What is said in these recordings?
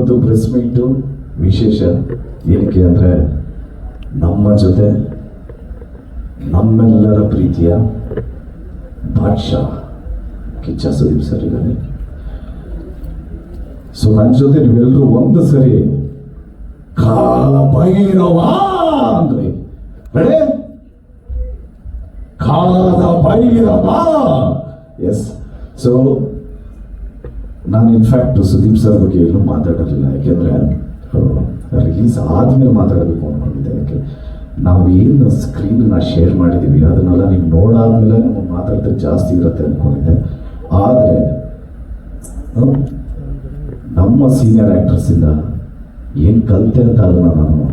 ಇವತ್ತು press meet ವಿಶೇಷ ಏನಕ್ಕೆ ಅಂದರೆ ನಮ್ಮ ಜೊತೆ ನಮ್ಮೆಲ್ಲರ ಪ್ರೀತಿಯ ಬಾದ್ಶಾ ಕಿಚ್ಚ ಸುದೀಪ್ ಸರ್ ಇದ್ದಾರೆ. ಸೊ ನನ್ನ ಜೊತೆ ನೀವೆಲ್ಲರೂ ಒಂದು ಸರಿ ಕಾಲ ಭೈರವ ಅಂದ್ರೆ ಕಾಲದ ಭೈರವ. ಎಸ್, ಸೊ ನಾನು ಇನ್ಫ್ಯಾಕ್ಟ್ ಸುದೀಪ್ ಸರ್ ಬಗ್ಗೆ ಏನೂ ಮಾತಾಡಲಿಲ್ಲ, ಯಾಕೆಂದರೆ ರಿಲೀಸ್ ಆದಮೇಲೆ ಮಾತಾಡಬೇಕು ಅಂದ್ಕೊಂಡಿದ್ದೆ. ಯಾಕೆ ನಾವು ಏನು ಸ್ಕ್ರೀನ್ನ ಶೇರ್ ಮಾಡಿದ್ದೀವಿ ಅದನ್ನೆಲ್ಲ ನೀವು ನೋಡಾದ್ಮೇಲೆ ನಮಗೆ ಮಾತಾಡಿದ್ರೆ ಜಾಸ್ತಿ ಇರುತ್ತೆ ಅಂದ್ಕೊಂಡಿದ್ದೆ. ಆದರೆ ನಮ್ಮ ಸೀನಿಯರ್ ಆ್ಯಕ್ಟರ್ಸಿಂದ ಏನು ಕಲಿತೆ ಅಂತ ಅದನ್ನು ನಾನು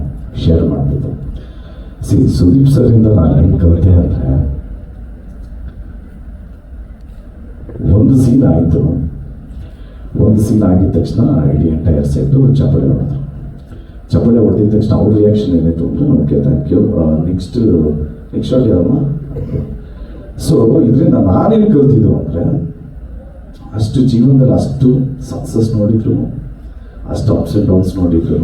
ಶೇರ್ ಮಾಡ್ತಿದ್ದೆ. ಸುದೀಪ್ ಸರಿಂದ ನಾನು ಏನು ಕಲಿತೆ ಅಂದರೆ, ಒಂದು ಸೀನ್ ಆಯಿತು, ಒಂದು ಸೀನ್ ಆಗಿದ ತಕ್ಷಣ ಇಡೀ ಎಂಟೈರ್ ಸೆಟ್ಟು ಚಪ್ಪಾಳೆ ಹೊಡೆದ್ರು. ಚಪ್ಪಾಳೆ ಹೊಡೆದಿದ ತಕ್ಷಣ ಅವ್ರ ರಿಯಾಕ್ಷನ್ ಏನಾಯಿತು ಅಂದರೆ, okay thank you, next shot ಯಾವಮ್ಮ. ಸೊ ಇದರಿಂದ ನಾನೇನು ಕಲ್ತಿದ್ದು ಅಂದರೆ, ಅಷ್ಟು ಜೀವನದಲ್ಲಿ ಅಷ್ಟು ಸಕ್ಸಸ್ ನೋಡಿದ್ರು, ಅಷ್ಟು ಅಪ್ಸ್ ಆ್ಯಂಡ್ ಡೌನ್ಸ್ ನೋಡಿದ್ರು,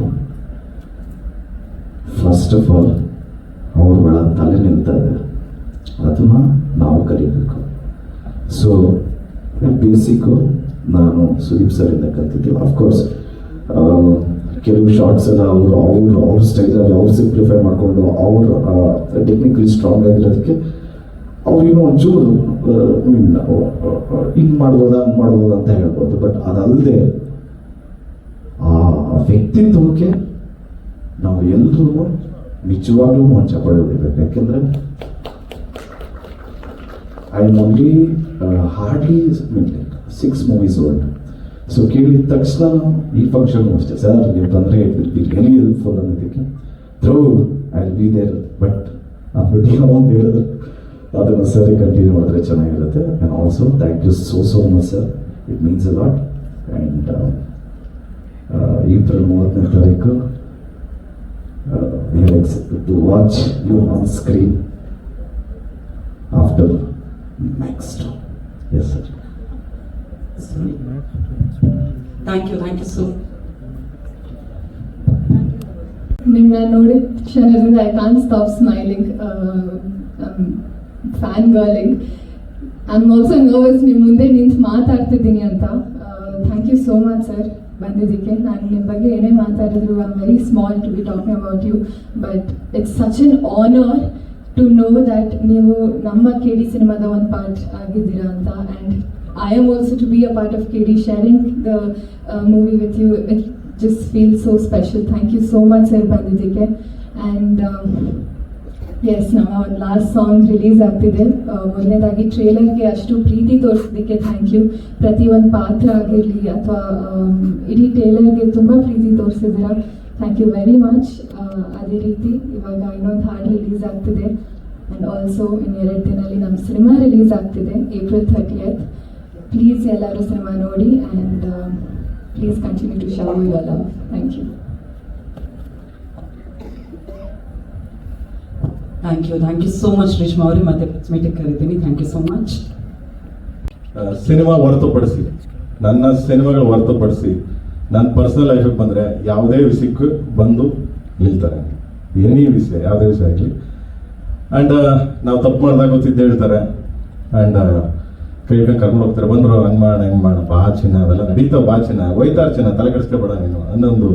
ಫಸ್ಟ್ ಆಫ್ ಆಲ್ ಅವ್ರುಗಳ ತಲೆ ನಿಲ್ತದೆ, ಅದನ್ನು ನಾವು ಕಲಿಬೇಕು. ಸೊ ಬೇಸಿಕ್ಕು ನಾನು ಸುದೀಪ್ ಸರಿಂದ ಕಲ್ತಿದ್ದೆ. ಅಫ್ಕೋರ್ಸ್ ಕೆಲವು ಶಾರ್ಟ್ಸ್ ಎಲ್ಲ ಅವ್ರ ಸ್ಟೈಲಲ್ಲಿ ಅವ್ರು ಸಿಂಪ್ಲಿಫೈ ಮಾಡಿಕೊಂಡು ಅವ್ರ ಟೆಕ್ನಿಕಲಿ ಸ್ಟ್ರಾಂಗ್ ಆಗಿರೋದಕ್ಕೆ ಅವ್ರು ಇನ್ನೂ ಒಂಚೂರು ಹಿಂಗೆ ಮಾಡ್ಬೋದಾ ಹಂಗೆ ಮಾಡ್ಬೋದಾ ಅಂತ ಹೇಳ್ಬೋದು. ಬಟ್ ಅದಲ್ಲದೆ ಆ ವ್ಯಕ್ತಿತ್ವಕ್ಕೆ ನಾವು ಎಲ್ಲರೂ ನಿಜವಾಗ್ಲೂ ಒಂದು ಚಪ್ಪಾಳೆ ಹೊಡಿಬೇಕು. ಯಾಕೆಂದರೆ I am only hardly 6 movies old. So ಕೇಳಿದ ತಕ್ಷಣ ಈ ಫಂಕ್ಷನ್ ಅಷ್ಟೇ, ಸರ್ ನೀವು ತೊಂದರೆ ಬಿ ರಿಯಲಿ ಹೆಲ್ಪ್ಫುಲ್ ಅನ್ನೋದಕ್ಕೆ through I will be there. But ಆ ಬಿಟ್ಟಿಗೆ ಒಂದು ಹೇಳಿದ್ರು ಅದನ್ನು ಸರಿ ಕಂಟಿನ್ಯೂ ಮಾಡಿದ್ರೆ ಚೆನ್ನಾಗಿರುತ್ತೆ. And also thank you so much sir, it means a lot. And April 30ನೇ ತಾರೀಕು we are excited to watch you on screen after next. Yes sir. Thank you so. ನಿಮ್ಮನ್ನ ನೋಡಿದ ಕ್ಷಣದಿಂದ I can't stop smiling, fangirling. I am also nervous ನಿಮ್ಮ ಮುಂದೆ ನಿಂತು ಮಾತಾಡ್ತಿದ್ದೀನಿ ಅಂತ. Thank you so much sir ಬಂದಿದ್ದಕ್ಕೆ. ನಾನು ನಿಮ್ಮ ಬಗ್ಗೆ ಏನೇ ಮಾತಾಡಿದ್ರು I am very small to be talking about you, but it's such an honour to know that ನೀವು ನಮ್ಮ KD ಸಿನಿಮಾದ ಒಂದು ಪಾರ್ಟ್ ಆಗಿದ್ದೀರಾ ಅಂತ. And I am also to be a part of KD, sharing the movie with you. It just feels so special. Thank you so much sir bandidike. And yes, ನಮ್ಮ ಒಂದು last song release ಆಗ್ತಿದೆ. ಮೊದಲನೇದಾಗಿ ಟ್ರೇಲರ್ಗೆ ಅಷ್ಟು ಪ್ರೀತಿ ತೋರಿಸಿದ್ದಕ್ಕೆ thank you. ಪ್ರತಿ ಒಂದು ಪಾತ್ರ ಆಗಿರಲಿ ಅಥವಾ ಇಡೀ ಟ್ರೇಲರ್ಗೆ ತುಂಬ ಪ್ರೀತಿ ತೋರಿಸಿದ್ದೀರಾ, ಥ್ಯಾಂಕ್ ಯು ವೆರಿ ಮಚ್. ಅದೇ ರೀತಿ ಇವಾಗ ಇನ್ನೊಂದು ಹಾಡು ರಿಲೀಸ್ ಆಗ್ತಿದೆ. ಆ್ಯಂಡ್ ಆಲ್ಸೋ ಇನ್ನು 2 ದಿನದಲ್ಲಿ ನಮ್ಮ ಸಿನಿಮಾ ರಿಲೀಸ್ ಆಗ್ತಿದೆ, April 30th. ಪ್ಲೀಸ್ ಎಲ್ಲರೂ ಸಿನಿಮಾ ನೋಡಿ and please continue to show your love. Thank you. Thank you so much Reshma ಅವರೇ. ಮತ್ತೆ ಮೀಟಿಂಗ್ ಕರಿತೀನಿ. Thank you so much. Cinema ಹೊರತುಪಡಿಸಿ, ನನ್ನ ಸಿನಿಮಾಗಳು ಹೊರತುಪಡಿಸಿ ನನ್ನ ಪರ್ಸನಲ್ ಲೈಫಿಗೆ ಬಂದರೆ ಯಾವುದೇ ವಿಷಯಕ್ಕೂ ಬಂದು ನಿಲ್ತಾರೆ. ಏನೇ ವಿಷಯ, ಯಾವುದೇ ವಿಷಯ ಆಗಲಿ. ಆ್ಯಂಡ್ ನಾವು ತಪ್ಪು ಮಾಡಿದಾಗ ಗೊತ್ತಿದ್ದು ಹೇಳ್ತಾರೆ. ಆ್ಯಂಡ್ ಕೈ ಕರ್ಕೊಂಡು ಹೋಗ್ತಾರೆ, ಬಂದರು ಹಂಗೆ ಮಾಡೋಣ ಹೆಂಗೆ ಮಾಡೋಣ, ಬಾ ಚಿನ್ನ ಅವೆಲ್ಲ ನಡೀತಾವೆ, ಬಾ ಚಿನ್ನ ಒಯ್ತಾರ ಚಿನ್ನ, ತಲೆ ಕೆಡಿಸ್ಕೊಬೇಡ ನೀನು ಅನ್ನೊಂದು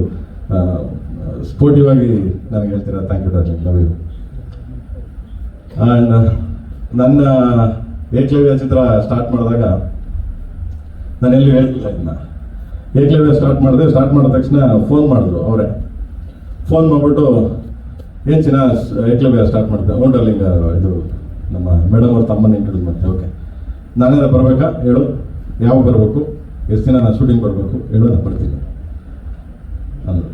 ಸ್ಪೋರ್ಟಿವ್ ಆಗಿ ನನಗೆ ಹೇಳ್ತೀರಾ. Thank you darling, love you. And ನನ್ನ ಏಕಲವ್ಯ ಚಿತ್ರ ಸ್ಟಾರ್ಟ್ ಮಾಡಿದಾಗ ನಾನು ಎಲ್ಲಿ ಹೇಳ್ತಿಲ್ಲ ಇದನ್ನ. ಏಕಲವ್ಯ ಸ್ಟಾರ್ಟ್ ಮಾಡಿದ ತಕ್ಷಣ ಫೋನ್ ಮಾಡಿದ್ರು ಅವರೇ. ಫೋನ್ ಮಾಡಿಬಿಟ್ಟು ಏನು ಚಿನ್ನ ಏಕಲವ್ಯ ಸ್ಟಾರ್ಟ್ ಮಾಡಿದೆ, ಹ್ಞೂ ಡಾರ್ಲಿಂಗ್, ಇದು ನಮ್ಮ ಮೇಡಮ್ ಅವ್ರ ತಮ್ಮನ ಇಂಟ್ರೊಡ್ಯೂಸ್ ಮಾಡ್ತೀವಿ. ಓಕೆ, ನಾನೇನ ಬರಬೇಕಾ ಹೇಳು, ಯಾವಾಗ ಬರಬೇಕು, ಎಷ್ಟು ದಿನ ನಾನು ಶೂಟಿಂಗ್ ಬರಬೇಕು ಹೇಳು, ನಾನು ಬರ್ತೀನಿ ಅಂದರು.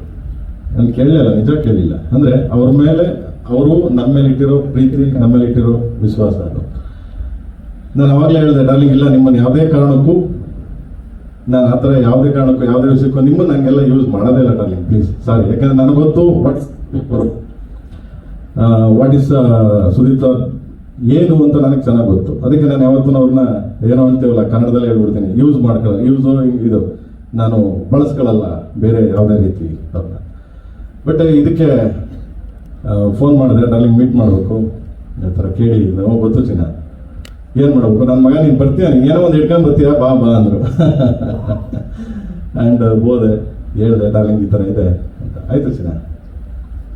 ನಾನು ಕೇಳಲಿಲ್ಲ, ನಿಜ ಕೇಳಲಿಲ್ಲ. ಅಂದರೆ ಅವ್ರ ಮೇಲೆ, ಅವರು ನಮ್ಮ ಮೇಲೆ ಇಟ್ಟಿರೋ ಪ್ರೀತಿ, ನಮ್ಮ ಮೇಲೆ ಇಟ್ಟಿರೋ ವಿಶ್ವಾಸ ಅದು. ನಾನು ಅವಾಗಲೇ ಹೇಳಿದೆ, ಡಾರ್ಲಿಂಗ್ ಇಲ್ಲ, ನಿಮ್ಮನ್ನು ಯಾವುದೇ ಕಾರಣಕ್ಕೂ ನಾನು ಆ ಥರ ಯಾವುದೇ ಕಾರಣಕ್ಕೂ ಯಾವುದೇ ವಿಷಯಕ್ಕೂ ನಿಮ್ಮನ್ನು ನನಗೆಲ್ಲ ಯೂಸ್ ಮಾಡೋದೇ ಇಲ್ಲ ಡಾರ್ಲಿಂಗ್, ಪ್ಲೀಸ್ ಸಾರಿ. ಯಾಕಂದರೆ ನನಗೆ ಗೊತ್ತು ವಾಟ್ ಇಸ್ ಸುದೀಪ್ ಏನು ಅಂತ ನನಗೆ ಚೆನ್ನಾಗಿ ಗೊತ್ತು. ಅದಕ್ಕೆ ನಾನು ಯಾವತ್ತೂ ಅವ್ರನ್ನ ಏನೋ ಅಂತೀವಲ್ಲ ಕನ್ನಡದಲ್ಲಿ ಹೇಳ್ಬಿಡ್ತೀನಿ, ಯೂಸ್ ಮಾಡ್ಕೊಳ್ಳೋ, ಯೂಸು ಇದು ನಾನು ಬಳಸ್ಕೊಳ್ಳಲ್ಲ ಬೇರೆ ಯಾವುದೇ ರೀತಿ ಅವ್ರನ್ನ. ಬಟ್ ಇದಕ್ಕೆ ಫೋನ್ ಮಾಡಿದ್ರೆ ಡಾರ್ಲಿಂಗ್ ಮೀಟ್ ಮಾಡಬೇಕು ಆ ಥರ ಕೇಳಿ ನಾವು ಗೊತ್ತು ಚಿನ್ನ ಏನು ಮಾಡಬೇಕು, ನನ್ನ ಮಗ ನೀನು ಬರ್ತೀಯ, ನೀನು ಏನೋ ಒಂದು ಇಟ್ಕೊಂಡು ಬರ್ತೀಯ, ಬಾ ಬಾ ಅಂದರು. ಆ್ಯಂಡ್ ಹೋದೆ, ಹೇಳಿದೆ ಡಾರ್ಲಿಂಗ್ ಈ ಥರ ಇದೆ ಅಂತ. ಆಯಿತು ಚಿನ್ನ,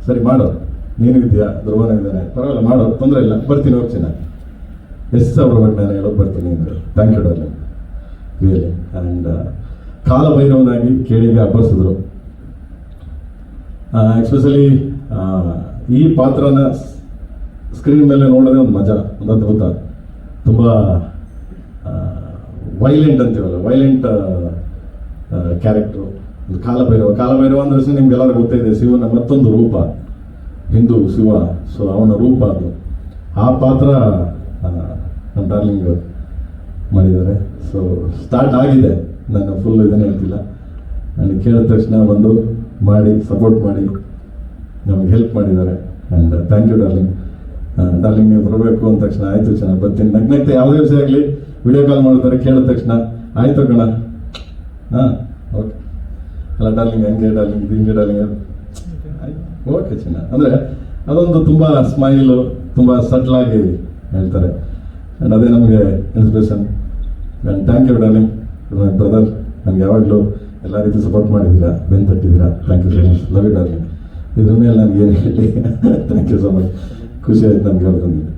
ಸರಿ ಮಾಡು, ನೀನು ಇದೆಯಾ, ಧ್ರುವನ ಇದ್ದಾನೆ, ಪರವಾಗಿಲ್ಲ ಮಾಡು, ತೊಂದರೆ ಇಲ್ಲ, ಬರ್ತೀನಿ ಹೋಗಿ ಚಿನ್ನ. ಎಷ್ಟು ಸಾವಿರ ಬಗ್ಗೆ ನಾನು ಹೇಳೋದು ಬರ್ತೀನಿ ಅಂದರು. Thank you darling really. And ಕಾಲಭೈರವನಾಗಿ ಕೇಳಿಗೆ ಅಬ್ಬರಿಸಿದ್ರು. ಎಸ್ಪೆಷಲಿ ಈ ಪಾತ್ರನ ಸ್ಕ್ರೀನ್ ಮೇಲೆ ನೋಡೋದೇ ಒಂದು ಮಜಾ, ಒಂದು ಅದ್ಭುತ. ತುಂಬ ವೈಲೆಂಟ್ ಅಂತೀವಲ್ಲ, ವೈಲೆಂಟ್ ಕ್ಯಾರೆಕ್ಟ್ರು. ಕಾಲಭೈರವ ಅಂದ್ರೆ ನಿಮ್ಗೆಲ್ಲರೂ ಗೊತ್ತೇ ಇದೆ, ಶಿವನ ಮತ್ತೊಂದು ರೂಪ, ಹಿಂದೂ ಶಿವ. ಸೊ ಅವನ ರೂಪ ಅದು. ಆ ಪಾತ್ರ ನಮ್ಮ ಡಾರ್ಲಿಂಗ್ ಮಾಡಿದ್ದಾರೆ. ಸೊ ಸ್ಟಾರ್ಟ್ ಆಗಿದೆ, ನಾನು ಫುಲ್ ಇದನ್ನೇ ಹೇಳ್ತಿಲ್ಲ. ನನಗೆ ಕೇಳಿದ ತಕ್ಷಣ ಬಂದು ಮಾಡಿ ಸಪೋರ್ಟ್ ಮಾಡಿ ನಮಗೆ ಹೆಲ್ಪ್ ಮಾಡಿದ್ದಾರೆ. And thank you darling. Darling ನೀವು ಬರಬೇಕು ಅಂದ ತಕ್ಷಣ ಆಯಿತು ಚೆನ್ನಾಗಿ ಬರ್ತೀನಿ. ನಗ್ನಗ್ತೆ ಯಾವುದೇ ವಿಷಯ ಆಗಲಿ ವಿಡಿಯೋ ಕಾಲ್ ಮಾಡ್ತಾರೆ, ಕೇಳಿದ ತಕ್ಷಣ ಆಯಿತು ಕಣ, ಹಾಂ ಓಕೆ, ಅಲ್ಲ ಡಾರ್ಲಿಂಗ್ ಹಂಗೆ ಡಾರ್ಲಿಂಗ್ ಹಿಂಗೆ ಡಾರ್ಲಿಂಗ್ ಆಯ್ತು ಓಕೆ ಚಿನ್ನ ಅಂದರೆ ಅದೊಂದು ತುಂಬ ಸ್ಮೈಲು, ತುಂಬ ಸಟ್ಲಾಗಿ ಹೇಳ್ತಾರೆ. ಆ್ಯಂಡ್ ಅದೇ ನಮಗೆ inspiration. And thank you darling, my brother. ನಮ್ಗೆ ಯಾವಾಗಲೂ ಎಲ್ಲ ರೀತಿ ಸಪೋರ್ಟ್ ಮಾಡಿದ್ದೀರಾ, ಬೆನ್ ತಟ್ಟಿದ್ದೀರಾ. Thank you so much, love you darling. ಇದ್ರ ಮೇಲೆ ನನಗೆ ಏನು ಹೇಳಿ. ಥ್ಯಾಂಕ್ ಯು ಸೊ ಮಚ್, ಖುಷಿ ಆಯ್ತು ನಮ್ಗೆ ಅವ್ರು ಬಂದಿದ್ದು.